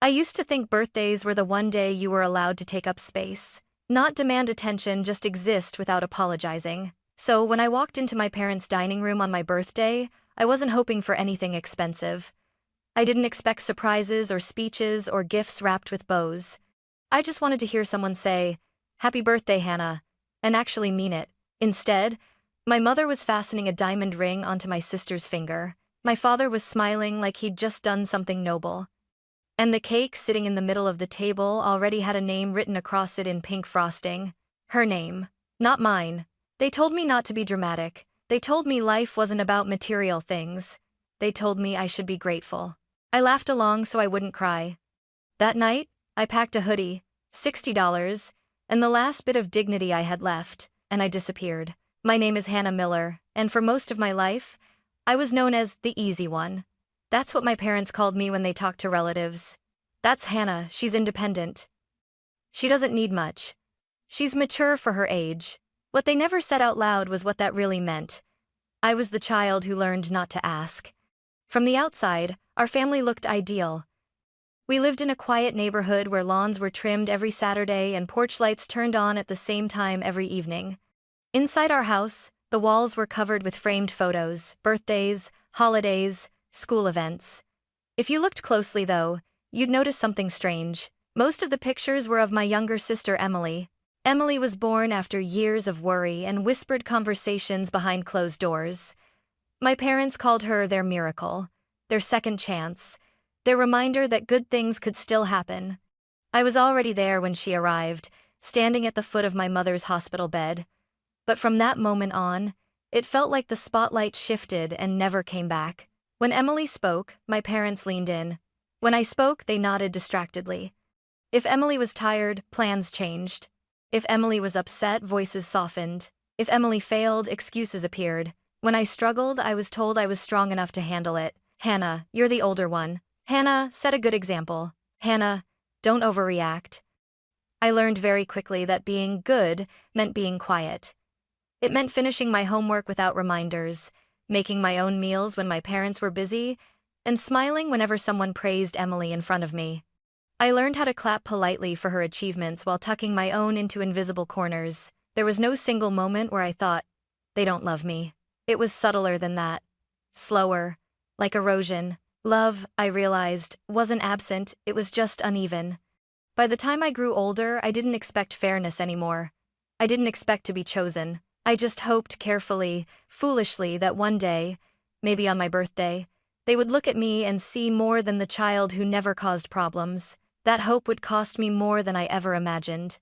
I used to think birthdays were the one day you were allowed to take up space, not demand attention, just exist without apologizing. So when I walked into my parents' dining room on my birthday, I wasn't hoping for anything expensive. I didn't expect surprises or speeches or gifts wrapped with bows. I just wanted to hear someone say, "Happy birthday, Hannah," and actually mean it. Instead, my mother was fastening a diamond ring onto my sister's finger. My father was smiling like he'd just done something noble. And the cake sitting in the middle of the table already had a name written across it in pink frosting. Her name, not mine. They told me not to be dramatic. They told me life wasn't about material things. They told me I should be grateful. I laughed along so I wouldn't cry. That night, I packed a hoodie, $60, and the last bit of dignity I had left, and I disappeared. My name is Hannah Miller, and for most of my life, I was known as the easy one. That's what my parents called me when they talked to relatives. That's Hannah, she's independent. She doesn't need much. She's mature for her age. What they never said out loud was what that really meant. I was the child who learned not to ask. From the outside, our family looked ideal. We lived in a quiet neighborhood where lawns were trimmed every Saturday and porch lights turned on at the same time every evening. Inside our house, the walls were covered with framed photos, birthdays, holidays, school events. If you looked closely, though, you'd notice something strange. Most of the pictures were of my younger sister, Emily. Emily was born after years of worry and whispered conversations behind closed doors. My parents called her their miracle, their second chance, their reminder that good things could still happen. I was already there when she arrived, standing at the foot of my mother's hospital bed. But from that moment on, it felt like the spotlight shifted and never came back. When Emily spoke, my parents leaned in. When I spoke, they nodded distractedly. If Emily was tired, plans changed. If Emily was upset, voices softened. If Emily failed, excuses appeared. When I struggled, I was told I was strong enough to handle it. "Hannah, you're the older one. Hannah, set a good example. Hannah, don't overreact." I learned very quickly that being good meant being quiet. It meant finishing my homework without reminders, making my own meals when my parents were busy, and smiling whenever someone praised Emily in front of me. I learned how to clap politely for her achievements while tucking my own into invisible corners. There was no single moment where I thought, "They don't love me." It was subtler than that. Slower, like erosion. Love, I realized, wasn't absent, it was just uneven. By the time I grew older, I didn't expect fairness anymore. I didn't expect to be chosen. I just hoped carefully, foolishly, that one day, maybe on my birthday, they would look at me and see more than the child who never caused problems. That hope would cost me more than I ever imagined.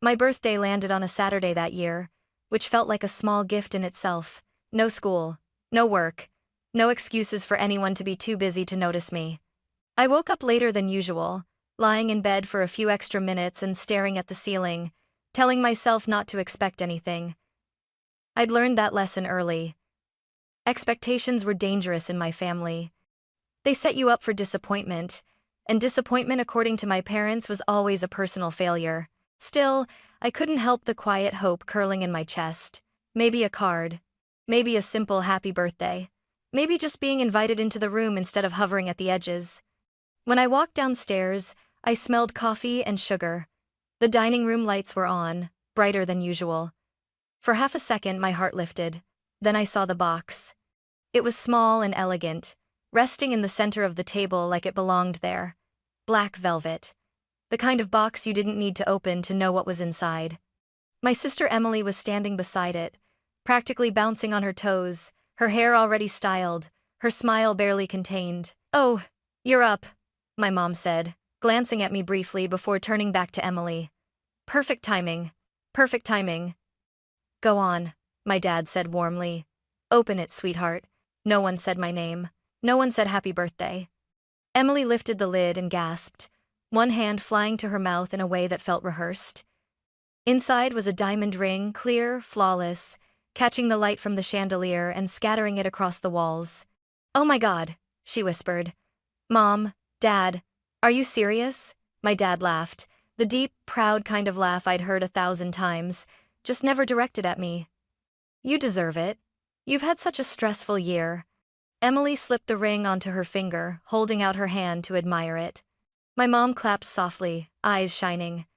My birthday landed on a Saturday that year, which felt like a small gift in itself. No school, no work, no excuses for anyone to be too busy to notice me. I woke up later than usual, lying in bed for a few extra minutes and staring at the ceiling, telling myself not to expect anything. I'd learned that lesson early. Expectations were dangerous in my family. They set you up for disappointment, and disappointment, according to my parents, was always a personal failure. Still, I couldn't help the quiet hope curling in my chest. Maybe a card. Maybe a simple happy birthday. Maybe just being invited into the room instead of hovering at the edges. When I walked downstairs, I smelled coffee and sugar. The dining room lights were on, brighter than usual. For half a second, my heart lifted. Then I saw the box. It was small and elegant, resting in the center of the table like it belonged there. Black velvet. The kind of box you didn't need to open to know what was inside. My sister Emily was standing beside it, practically bouncing on her toes, her hair already styled, her smile barely contained. "Oh, you're up," my mom said, glancing at me briefly before turning back to Emily. "Perfect timing. Perfect timing." "Go on," my dad said warmly. "Open it, sweetheart." No one said my name. No one said happy birthday. Emily lifted the lid and gasped, one hand flying to her mouth in a way that felt rehearsed. Inside was a diamond ring, clear, flawless, catching the light from the chandelier and scattering it across the walls. "Oh my God," she whispered. "Mom, Dad, are you serious?" My dad laughed, the deep, proud kind of laugh I'd heard 1,000 times, just never directed at me. "You deserve it. You've had such a stressful year." Emily slipped the ring onto her finger, holding out her hand to admire it. My mom clapped softly, eyes shining.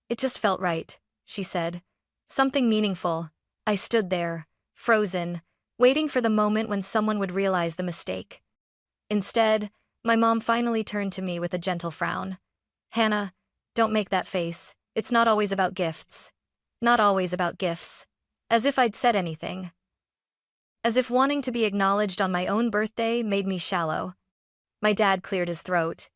It just felt right, she said. Something meaningful. I stood there, frozen, waiting for the moment when someone would realize the mistake. Instead, my mom finally turned to me with a gentle frown. Hannah, don't make that face. It's not always about gifts. Not always about gifts. As if I'd said anything. As if wanting to be acknowledged on my own birthday made me shallow. My dad cleared his throat.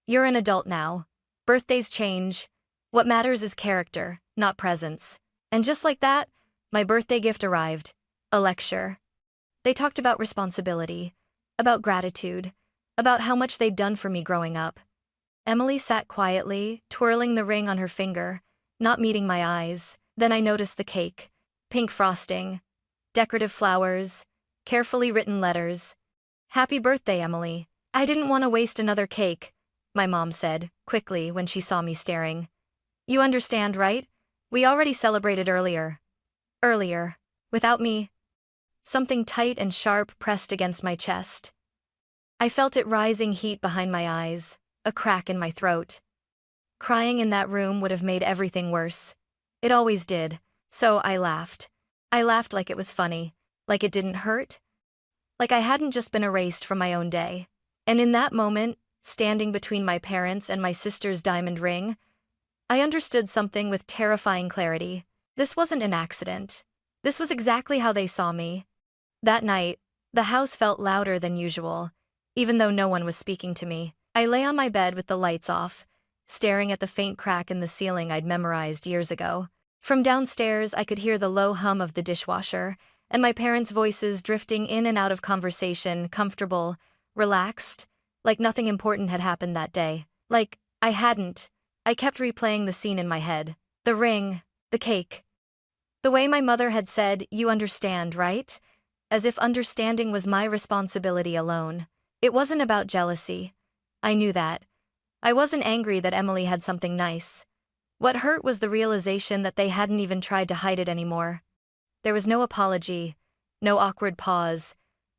You're an adult now. Birthdays change. What matters is character, not presents. And just like that, my birthday gift arrived. A lecture. They talked about responsibility, about gratitude, about how much they'd done for me growing up. Emily sat quietly, twirling the ring on her finger, not meeting my eyes. Then I noticed the cake. Pink frosting, decorative flowers, carefully written letters. Happy birthday, Emily. I didn't want to waste another cake, my mom said, quickly, when she saw me staring. You understand, right? We already celebrated earlier. Earlier. Without me. Something tight and sharp pressed against my chest. I felt it rising heat behind my eyes, a crack in my throat. Crying in that room would have made everything worse. It always did, so I laughed. I laughed like it was funny, like it didn't hurt. Like I hadn't just been erased from my own day. And in that moment, standing between my parents and my sister's diamond ring, I understood something with terrifying clarity. This wasn't an accident. This was exactly how they saw me. That night, the house felt louder than usual, even though no one was speaking to me. I lay on my bed with the lights off, staring at the faint crack in the ceiling I'd memorized years ago. From downstairs, I could hear the low hum of the dishwasher, and my parents' voices drifting in and out of conversation, comfortable, relaxed, like nothing important had happened that day. Like, I hadn't. I kept replaying the scene in my head. The ring, the cake. The way my mother had said, you understand, right? As if understanding was my responsibility alone. It wasn't about jealousy. I knew that. I wasn't angry that Emily had something nice. What hurt was the realization that they hadn't even tried to hide it anymore. There was no apology, no awkward pause,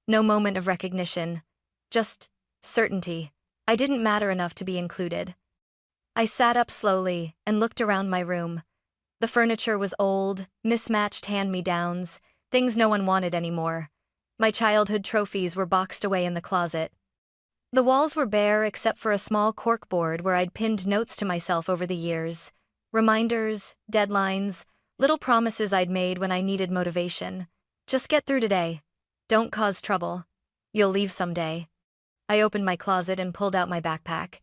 no moment of recognition. Just certainty. I didn't matter enough to be included. I sat up slowly and looked around my room. The furniture was old, mismatched hand-me-downs, things no one wanted anymore. My childhood trophies were boxed away in the closet. The walls were bare except for a small corkboard where I'd pinned notes to myself over the years. Reminders, deadlines, little promises I'd made when I needed motivation. Just get through today. Don't cause trouble. You'll leave someday. I opened my closet and pulled out my backpack.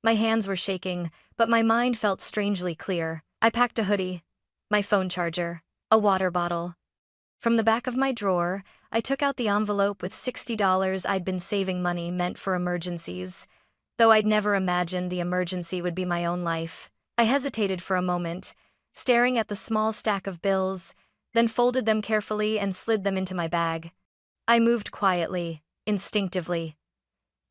My hands were shaking, but my mind felt strangely clear. I packed a hoodie, my phone charger, a water bottle. From the back of my drawer, I took out the envelope with $60 I'd been saving, money meant for emergencies, though I'd never imagined the emergency would be my own life. I hesitated for a moment, staring at the small stack of bills, then folded them carefully and slid them into my bag. I moved quietly, instinctively.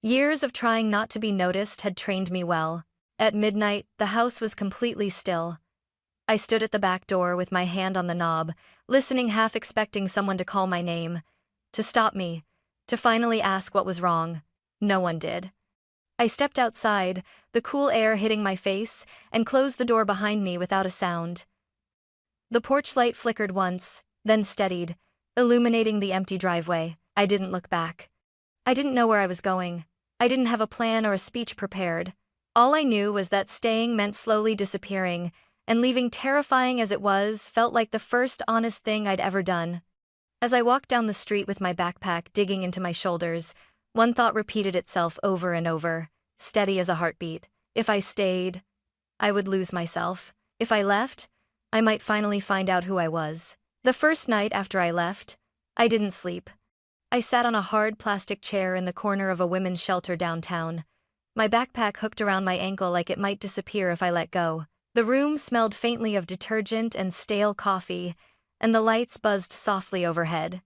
Years of trying not to be noticed had trained me well. At midnight, the house was completely still. I stood at the back door with my hand on the knob, listening, half expecting someone to call my name, to stop me, to finally ask what was wrong. No one did. I stepped outside, the cool air hitting my face, and closed the door behind me without a sound. The porch light flickered once, then steadied, illuminating the empty driveway. I didn't look back. I didn't know where I was going. I didn't have a plan or a speech prepared. All I knew was that staying meant slowly disappearing, and leaving, terrifying as it was, felt like the first honest thing I'd ever done. As I walked down the street with my backpack digging into my shoulders, one thought repeated itself over and over, steady as a heartbeat. If I stayed, I would lose myself. If I left, I might finally find out who I was. The first night after I left, I didn't sleep. I sat on a hard plastic chair in the corner of a women's shelter downtown, my backpack hooked around my ankle like it might disappear if I let go. The room smelled faintly of detergent and stale coffee, and the lights buzzed softly overhead.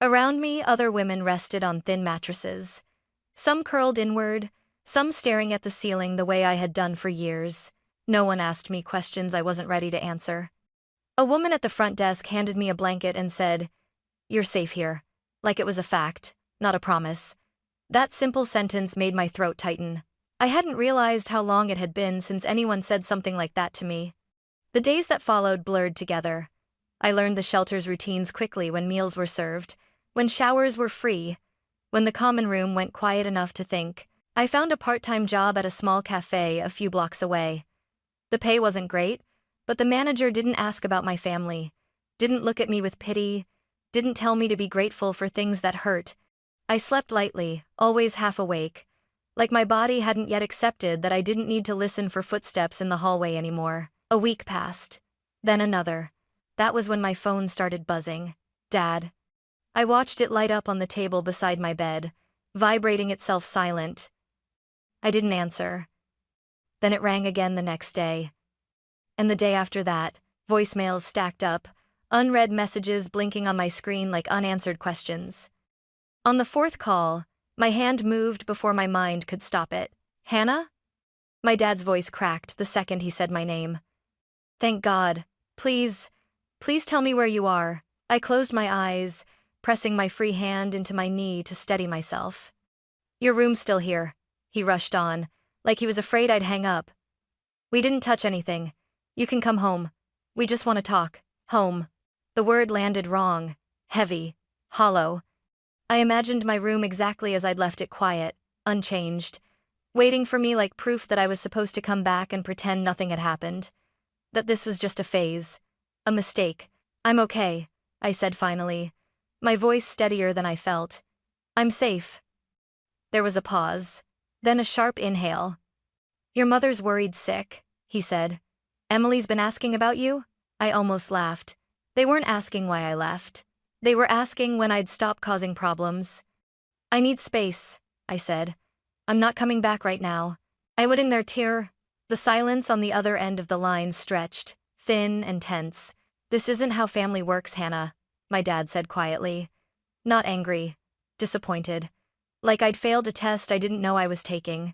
Around me, other women rested on thin mattresses, some curled inward, some staring at the ceiling the way I had done for years. No one asked me questions I wasn't ready to answer. A woman at the front desk handed me a blanket and said, "You're safe here," like it was a fact, not a promise. That simple sentence made my throat tighten. I hadn't realized how long it had been since anyone said something like that to me. The days that followed blurred together. I learned the shelter's routines quickly when meals were served, when showers were free, when the common room went quiet enough to think. I found a part-time job at a small cafe a few blocks away. The pay wasn't great, but the manager didn't ask about my family, didn't look at me with pity, didn't tell me to be grateful for things that hurt. I slept lightly, always half awake, like my body hadn't yet accepted that I didn't need to listen for footsteps in the hallway anymore. A week passed, then another. That was when my phone started buzzing. Dad. I watched it light up on the table beside my bed, vibrating itself silent. I didn't answer. Then it rang again the next day. And the day after that, voicemails stacked up, unread messages blinking on my screen like unanswered questions. On the fourth call, my hand moved before my mind could stop it. Hannah? My dad's voice cracked the second he said my name. Thank God. Please tell me where you are. I closed my eyes, pressing my free hand into my knee to steady myself. Your room's still here, he rushed on, like he was afraid I'd hang up. We didn't touch anything. You can come home. We just want to talk. Home. The word landed wrong, heavy, hollow. I imagined my room exactly as I'd left it, quiet, unchanged, waiting for me like proof that I was supposed to come back and pretend nothing had happened. That this was just a phase. A mistake. I'm okay, I said finally, my voice steadier than I felt. I'm safe. There was a pause, then a sharp inhale. Your mother's worried sick, he said. Emily's been asking about you? I almost laughed. They weren't asking why I left. They were asking when I'd stop causing problems. I need space, I said. I'm not coming back right now. I would in their tear. The silence on the other end of the line stretched, thin and tense. This isn't how family works, Hannah, my dad said quietly. Not angry, disappointed. Like I'd failed a test I didn't know I was taking.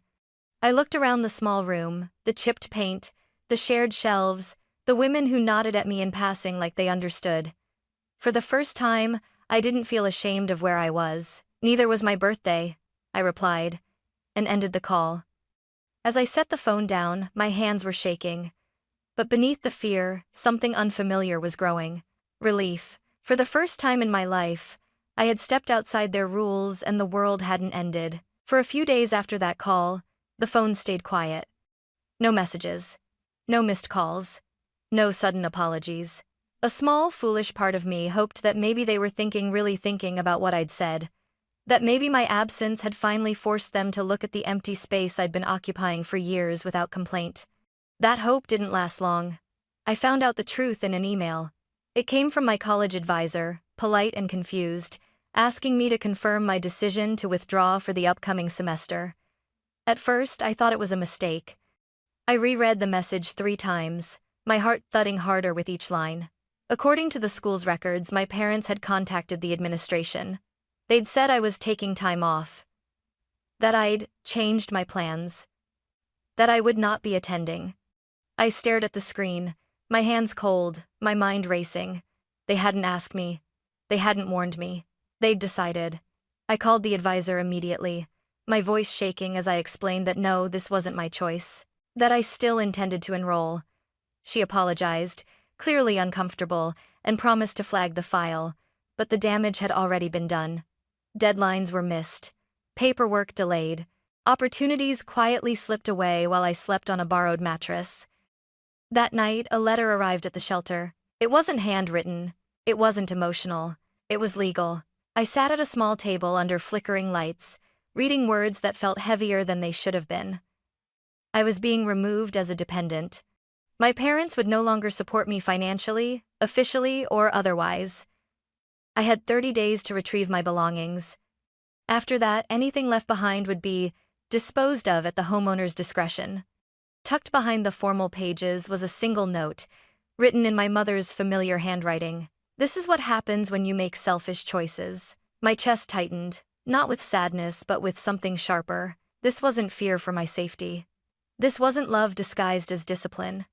I looked around the small room, the chipped paint, the shared shelves, the women who nodded at me in passing like they understood. For the first time, I didn't feel ashamed of where I was. Neither was my birthday, I replied, and ended the call. As I set the phone down, my hands were shaking. But beneath the fear, something unfamiliar was growing. Relief. For the first time in my life, I had stepped outside their rules and the world hadn't ended. For a few days after that call, the phone stayed quiet. No messages. No missed calls. No sudden apologies. A small, foolish part of me hoped that maybe they were really thinking about what I'd said. That maybe my absence had finally forced them to look at the empty space I'd been occupying for years without complaint. That hope didn't last long. I found out the truth in an email. It came from my college advisor, polite and confused, asking me to confirm my decision to withdraw for the upcoming semester. At first, I thought it was a mistake. I reread the message 3 times, my heart thudding harder with each line. According to the school's records, my parents had contacted the administration. They'd said I was taking time off. That I'd changed my plans. That I would not be attending. I stared at the screen, my hands cold, my mind racing. They hadn't asked me. They hadn't warned me. They'd decided. I called the advisor immediately, my voice shaking as I explained that no, this wasn't my choice. That I still intended to enroll. She apologized, clearly uncomfortable, and promised to flag the file, but the damage had already been done. Deadlines were missed. Paperwork delayed. Opportunities quietly slipped away while I slept on a borrowed mattress. That night, a letter arrived at the shelter. It wasn't handwritten. It wasn't emotional. It was legal. I sat at a small table under flickering lights, reading words that felt heavier than they should have been. I was being removed as a dependent. My parents would no longer support me financially, officially, or otherwise. I had 30 days to retrieve my belongings. After that, anything left behind would be disposed of at the homeowner's discretion. Tucked behind the formal pages was a single note, written in my mother's familiar handwriting. This is what happens when you make selfish choices. My chest tightened, not with sadness but with something sharper. This wasn't fear for my safety. This wasn't love disguised as discipline.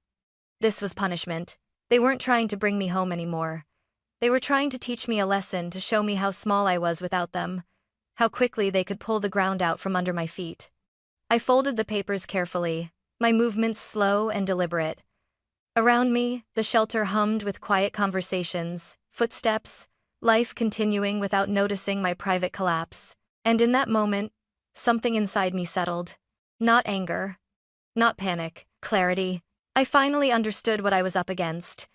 This was punishment. They weren't trying to bring me home anymore. They were trying to teach me a lesson, to show me how small I was without them, how quickly they could pull the ground out from under my feet. I folded the papers carefully, my movements slow and deliberate. Around me, the shelter hummed with quiet conversations, footsteps, life continuing without noticing my private collapse. And in that moment, something inside me settled. Not anger, not panic, clarity. I finally understood what I was up against.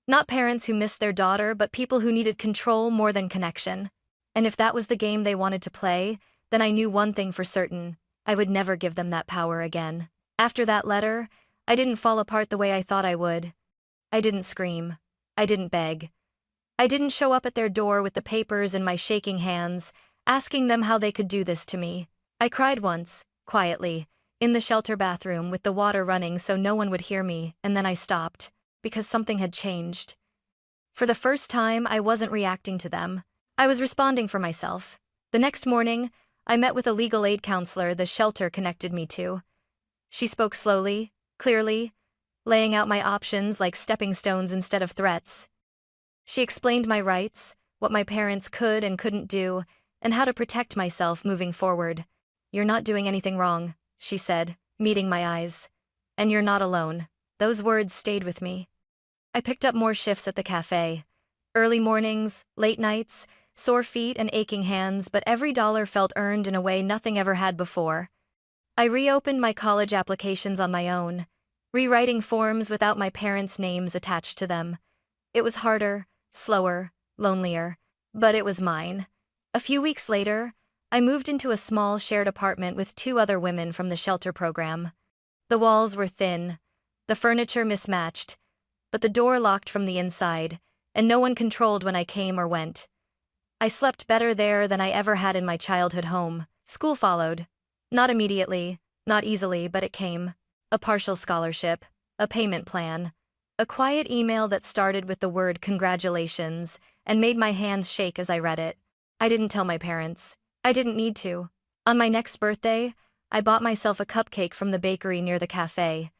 Not parents who missed their daughter, but people who needed control more than connection. And if that was the game they wanted to play, then I knew one thing for certain: I would never give them that power again. After that letter, I didn't fall apart the way I thought I would. I didn't scream. I didn't beg. I didn't show up at their door with the papers in my shaking hands, asking them how they could do this to me. I cried once, quietly, in the shelter bathroom with the water running so no one would hear me, and then I stopped, because something had changed. For the first time, I wasn't reacting to them. I was responding for myself. The next morning, I met with a legal aid counselor the shelter connected me to. She spoke slowly, clearly, laying out my options like stepping stones instead of threats. She explained my rights, what my parents could and couldn't do, and how to protect myself moving forward. "You're not doing anything wrong," she said, meeting my eyes. "And you're not alone." Those words stayed with me. I picked up more shifts at the cafe. Early mornings, late nights, sore feet and aching hands, but every dollar felt earned in a way nothing ever had before. I reopened my college applications on my own, rewriting forms without my parents' names attached to them. It was harder, slower, lonelier, but it was mine. A few weeks later, I moved into a small shared apartment with 2 other women from the shelter program. The walls were thin, the furniture mismatched, but the door locked from the inside, and no one controlled when I came or went. I slept better there than I ever had in my childhood home. School followed. Not immediately, not easily, but it came. A partial scholarship, a payment plan, a quiet email that started with the word "congratulations" and made my hands shake as I read it. I didn't tell my parents. I didn't need to. On my next birthday, I bought myself a cupcake from the bakery near the cafe.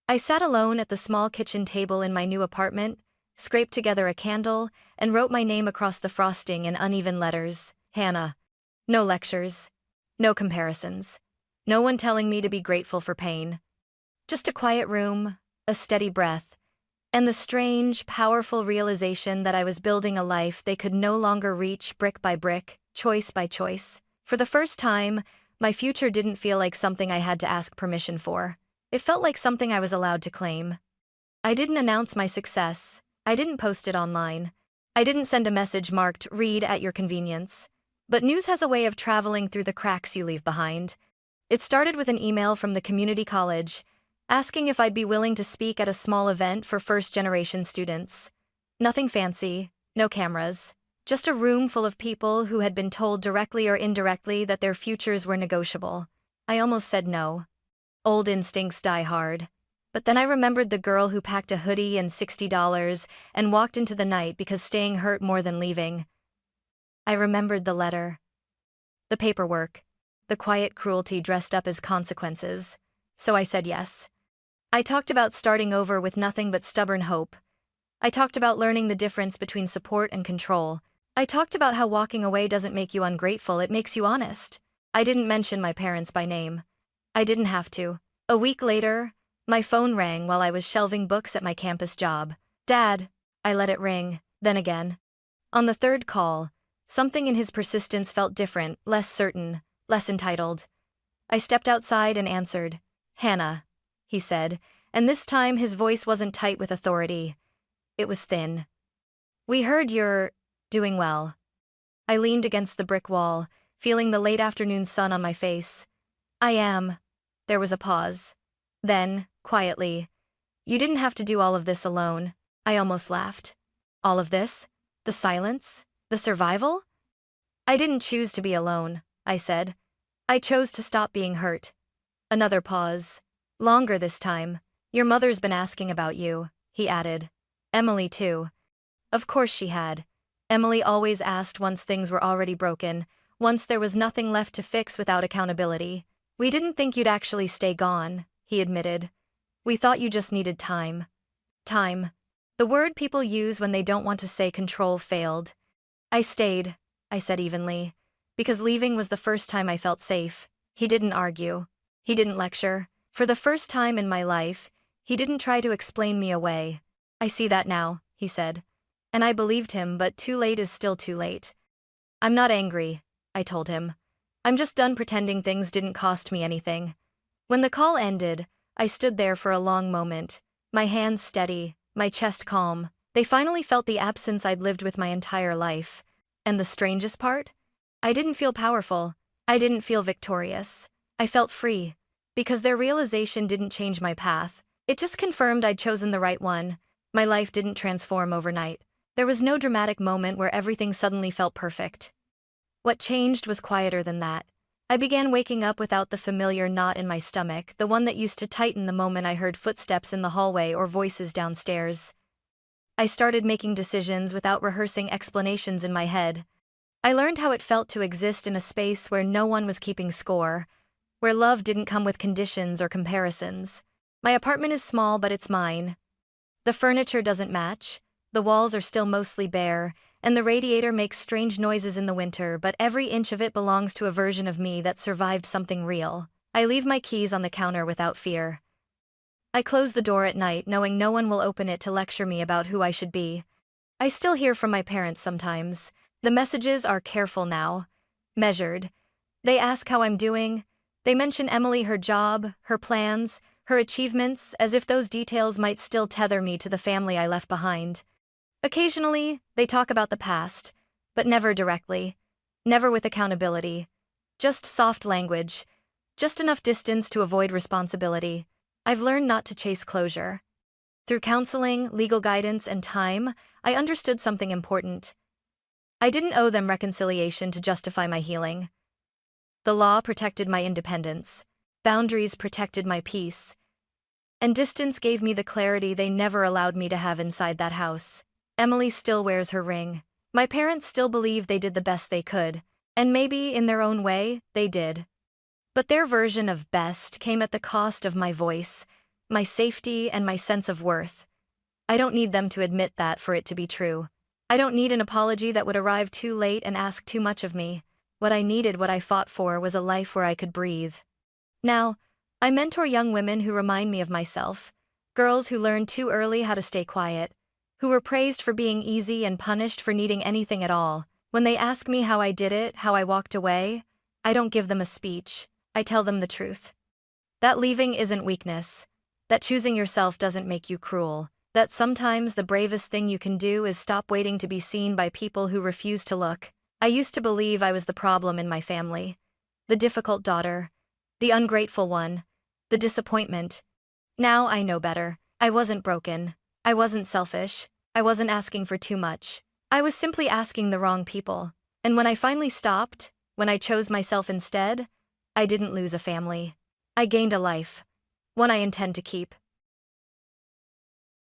I sat alone at the small kitchen table in my new apartment, scraped together a candle, and wrote my name across the frosting in uneven letters. Hannah. No lectures. No comparisons. No one telling me to be grateful for pain. Just a quiet room, a steady breath, and the strange, powerful realization that I was building a life they could no longer reach brick by brick, choice by choice. For the first time, my future didn't feel like something I had to ask permission for. It felt like something I was allowed to claim. I didn't announce my success. I didn't post it online. I didn't send a message marked "read at your convenience." But news has a way of traveling through the cracks you leave behind. It started with an email from the community college, asking if I'd be willing to speak at a small event for first-generation students. Nothing fancy, no cameras, just a room full of people who had been told directly or indirectly that their futures were negotiable. I almost said no. Old instincts die hard. But then I remembered the girl who packed a hoodie and $60 and walked into the night because staying hurt more than leaving. I remembered the letter. The paperwork. The quiet cruelty dressed up as consequences. So I said yes. I talked about starting over with nothing but stubborn hope. I talked about learning the difference between support and control. I talked about how walking away doesn't make you ungrateful, it makes you honest. I didn't mention my parents by name. I didn't have to. A week later, my phone rang while I was shelving books at my campus job. "Dad." I let it ring, then again. On the third call, something in his persistence felt different, less certain, less entitled. I stepped outside and answered. "Hannah," he said, and this time his voice wasn't tight with authority. It was thin. "We heard you're doing well." I leaned against the brick wall, feeling the late afternoon sun on my face. "I am." There was a pause. Then, quietly, "You didn't have to do all of this alone." I almost laughed. All of this? The silence? The survival? "I didn't choose to be alone," I said. "I chose to stop being hurt." Another pause. Longer this time. "Your mother's been asking about you," he added. "Emily too." Of course she had. Emily always asked once things were already broken, once there was nothing left to fix without accountability. "We didn't think you'd actually stay gone," he admitted. "We thought you just needed time." Time. The word people use when they don't want to say control failed. "I stayed," I said evenly, "because leaving was the first time I felt safe." He didn't argue. He didn't lecture. For the first time in my life, he didn't try to explain me away. I see that now, he said. And I believed him, but too late is still too late. I'm not angry, I told him. I'm just done pretending things didn't cost me anything. When the call ended, I stood there for a long moment, my hands steady, my chest calm. They finally felt the absence I'd lived with my entire life. And the strangest part? I didn't feel powerful. I didn't feel victorious. I felt free. Because their realization didn't change my path. It just confirmed I'd chosen the right one. My life didn't transform overnight. There was no dramatic moment where everything suddenly felt perfect. What changed was quieter than that. I began waking up without the familiar knot in my stomach, the one that used to tighten the moment I heard footsteps in the hallway or voices downstairs. I started making decisions without rehearsing explanations in my head. I learned how it felt to exist in a space where no one was keeping score, where love didn't come with conditions or comparisons. My apartment is small, but it's mine. The furniture doesn't match, the walls are still mostly bare, and the radiator makes strange noises in the winter, but every inch of it belongs to a version of me that survived something real. I leave my keys on the counter without fear. I close the door at night knowing no one will open it to lecture me about who I should be. I still hear from my parents sometimes. The messages are careful now, measured. They ask how I'm doing. They mention Emily, her job, her plans, her achievements, as if those details might still tether me to the family I left behind. Occasionally, they talk about the past, but never directly, never with accountability. Just soft language, just enough distance to avoid responsibility. I've learned not to chase closure. Through counseling, legal guidance, and time, I understood something important. I didn't owe them reconciliation to justify my healing. The law protected my independence, boundaries protected my peace, and distance gave me the clarity they never allowed me to have inside that house. Emily still wears her ring. My parents still believe they did the best they could, and maybe, in their own way, they did. But their version of best came at the cost of my voice, my safety, and my sense of worth. I don't need them to admit that for it to be true. I don't need an apology that would arrive too late and ask too much of me. What I needed, what I fought for, was a life where I could breathe. Now, I mentor young women who remind me of myself, girls who learned too early how to stay quiet, who were praised for being easy and punished for needing anything at all. When they ask me how I did it, how I walked away, I don't give them a speech. I tell them the truth. That leaving isn't weakness. That choosing yourself doesn't make you cruel. That sometimes the bravest thing you can do is stop waiting to be seen by people who refuse to look. I used to believe I was the problem in my family. The difficult daughter. The ungrateful one. The disappointment. Now I know better. I wasn't broken. I wasn't selfish. I wasn't asking for too much. I was simply asking the wrong people. And when I finally stopped, when I chose myself instead, I didn't lose a family. I gained a life. One I intend to keep.